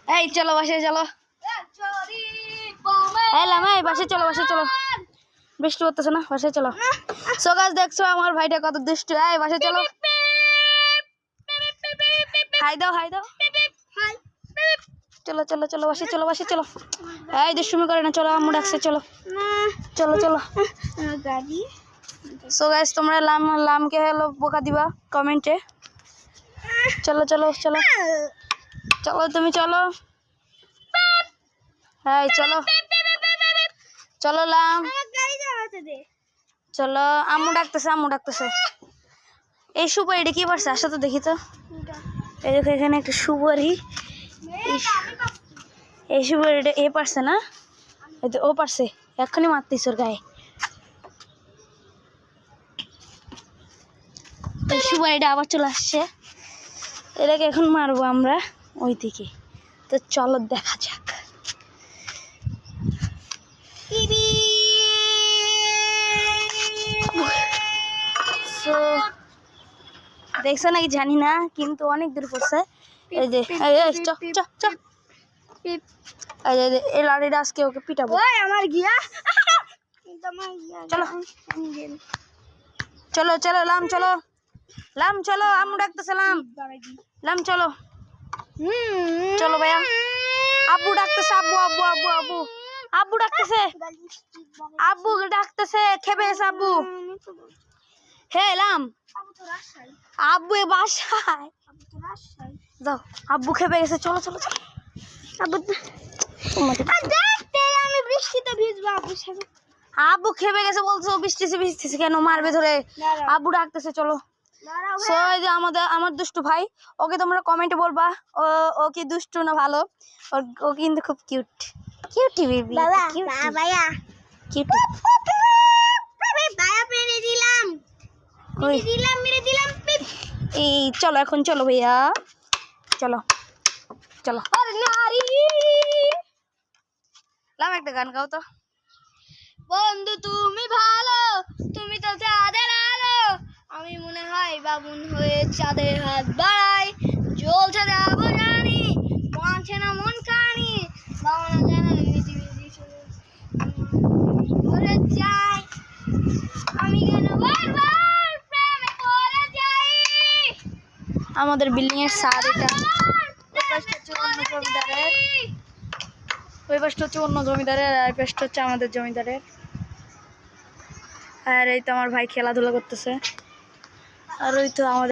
এই চলো বাসায় চলো, বাসায় চলো, বাসায় চলো, বৃষ্টি করতেছে না, বাসায় চলো। সো গাইস দেখছো আমার ভাইটা কত দুষ্টু। এই বাসায় চলো, হাই দাও, হাই দাও, চলো চলো চলো, বাসায় চলো, বাসায় চলো। এই দুষ্টুমি করে না, চলো আম্মু ডাকছে, চলো চলো চলো। সো গাইস তোমরা লামকে হলো বোকা দিবা কমেন্টে। চলো চলো চলো চলো, তুমি চলো, হ্যাঁ চলো চলো লাম, চলো। আম্মু ডাকতেছে, আম্মু ডাকতেছে। এই সুপারিটা কি পারছে আসো তো দেখি তো। এই দেখো এখানে একটা সুপারি, এই সুপারিটা এ পারছে না, এই তো ও পারছে, এক্ষুনি মারতেছ ওর গায়ে। এই সুপারিটা আবার চলে আসছে, এটাকে এখন মারবো আমরা ওই দিকে। তো চলো দেখা যাক। দেখছো নাকি জানি না, কিন্তু অনেক দূর পড়ছে। এই যে এই লাড়িটা আজকে ওকে পিটাবো। আমার গিয়া চলো চলো চলো লাম, চলো লাম, চলো আম্মু ডাকতেছে, লাম লাম চলো চলো ভাইয়া। আব্বু ডাকতেছে, আব্বু আব্বু আব্বু আব্বু আব্বু ডাকতেছে, আব্বু ডাকতেছে, খেপে গেছে আব্বু। হে লাম, আব্বু এ বাসায় যাও, আব্বু খেপে গেছে, চলো চলো চলো। আব্বু আমি বৃষ্টিতে ভিজবো, আব্বুর সাথে। আব্বু খেপে গেছে বলছো, বৃষ্টিছে বৃষ্টিছে কেন মারবে ধরে, আব্বু ডাকতেছে, চলো। সো এই যে আমার দুষ্টু ভাই, ওকে তোমরা কমেন্টে বলবা ও কি দুষ্টু না ভালো। ও কিন্তু খুব কিউট, কিউটি বেবি, ভাইয়া কিউটি। এই চলো এখন, চলো ভাইয়া, চলো চলো। লাম একটা গান গাও তো। বন্ধু তুমি ভালো, তুমি তো চাঁদের আলো, আমি মনে হয় বাবুন হয়ে চাঁদের হাত বাড়াই। জ্বলছে যাবো জানি, মানছে না মন কানি, বাবনা জানা ভরে যাই, আমি কেন বারবার প্রেমে পড়ে যাই। আমাদের বিল্ডিং এর ছাদ এটা, ওই পাশটা হচ্ছে অন্য জমিদারের, আর এই পাশটা হচ্ছে আমাদের জমিদারের। আর এই তো আমার ভাই খেলাধুলা করতেছে, আর ওই তো আমাদের